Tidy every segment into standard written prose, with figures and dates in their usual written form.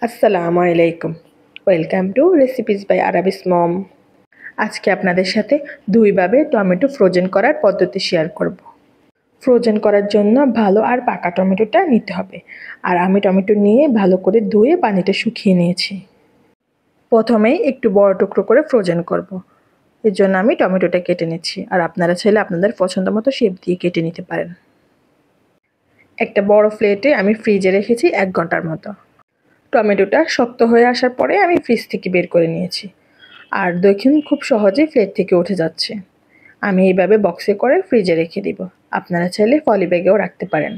আসসালামু আলাইকুম। Welcome to recipes by আরাবিস মম। আজকে আপনাদের সাথে দুইভাবে টমেটো ফ্রোজেন করার পদ্ধতি শেয়ার করব। ফ্রোজেন করার জন্য ভালো আর পাকা টমেটোটা নিতে হবে। আর আমি টমেটো নিয়ে ভালো করে ধুয়ে পানিটা শুকিয়ে নিয়েছি। প্রথমেই একটু বড় টুকরো করে ফ্রোজেন করব। এর জন্য আমি টমেটোটা কেটে নিচ্ছি, আর আপনারা চাইলে আপনাদের পছন্দ মতো শেপ দিয়ে কেটে নিতে পারেন। একটা বড় প্লেটে আমি ফ্রিজে রেখেছি 1 ঘন্টার মতো। টমেটোটা শক্ত হয়ে আসার পরে আমি ফ্রিজ থেকে বের করে নিয়েছি। আর দেখুন, খুব সহজেই প্লেট থেকে উঠে যাচ্ছে। আমি এইভাবে বক্সে করে ফ্রিজে রেখে দিব। আপনারা চাইলে পলি ব্যাগেও রাখতে পারেন।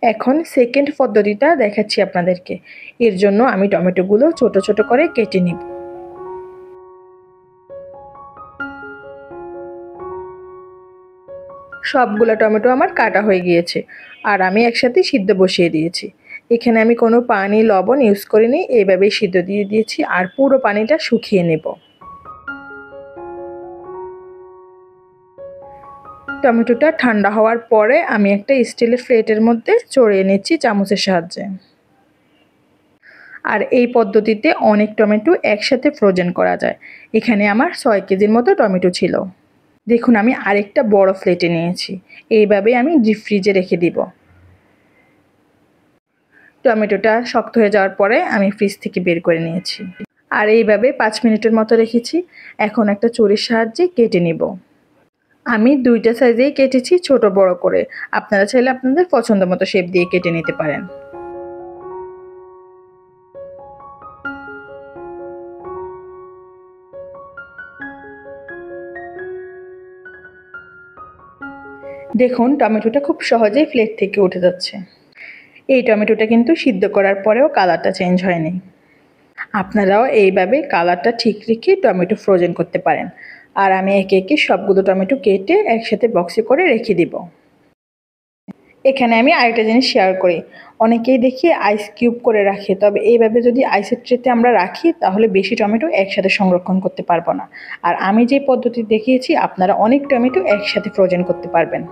এখন সেকেন্ড পদ্ধতিটা দেখাচ্ছি আপনাদেরকে। এর জন্য আমি টমেটোগুলো ছোট ছোট করে কেটে নিব। সবগুলো টমেটো আমার কাটা হয়ে গিয়েছে, আর আমি একসাথে সিদ্ধ বসিয়ে দিয়েছি। এখানে আমি কোনো পানি লবণ ইউজ করিনি, এইভাবেই সিদ্ধ দিয়ে দিয়েছি। আর পুরো পানিটা শুকিয়ে নেব। টমেটোটা ঠান্ডা হওয়ার পরে আমি একটা স্টিলের প্লেটের মধ্যে ছড়িয়ে নিচ্ছি চামচের সাহায্যে। আর এই পদ্ধতিতে অনেক টমেটো একসাথে ফ্রোজেন করা যায়। এখানে আমার 6 কেজির মতো টমেটো ছিল। দেখুন, আমি আরেকটা বড় প্লেটে নিয়েছি। এইভাবে আমি ডিপ ফ্রিজে রেখে দিব। টমেটোটা শক্ত হয়ে যাওয়ার পরে আমি ফ্রিজ থেকে বের করে নিয়েছি। আর এইভাবে 5 মিনিটের মতো রেখেছি। এখন একটা ছুরির সাহায্যে কেটে নিব। আমি দুইটা সাইজেই কেটেছি, ছোট বড় করে। আপনারা চাইলে আপনাদের পছন্দ মতো শেপ দিয়ে কেটে নিতে পারেন। দেখুন, টমেটোটা খুব সহজেই প্লেট থেকে উঠে যাচ্ছে। এই টমেটোটা কিন্তু সিদ্ধ করার পরেও কালারটা চেঞ্জ হয়নি। আপনারাও এইভাবে কালারটা ঠিক রেখে টমেটো ফ্রোজেন করতে পারেন। আর আমি একে একে সবগুলো টমেটো কেটে একসাথে বক্সে করে রেখে দিব। এখানে আমি আরেকটা জিনিস শেয়ার করি। অনেকেই দেখি আইস কিউব করে রাখে, তবে এইভাবে যদি আইসের ট্রেতে আমরা রাখি তাহলে বেশি টমেটো একসাথে সংরক্ষণ করতে পারবো না। আর আমি যে পদ্ধতি দেখিয়েছি, আপনারা অনেক টমেটো একসাথে ফ্রোজেন করতে পারবেন।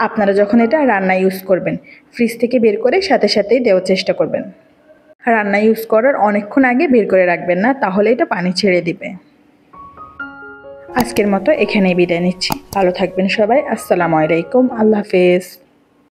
আপনারা যখন এটা রান্না ইউজ করবেন, ফ্রিজ থেকে বের করে সাথে সাথেই দেওয়ার চেষ্টা করবেন। রান্না ইউজ করার অনেকক্ষণ আগে বের করে রাখবেন না, তাহলে এটা পানি ছেড়ে দিবে। আজকের মতো এখানেই বিদায় নিচ্ছি। ভালো থাকবেন সবাই। আসসালামু আলাইকুম। আল্লাহ হাফেজ।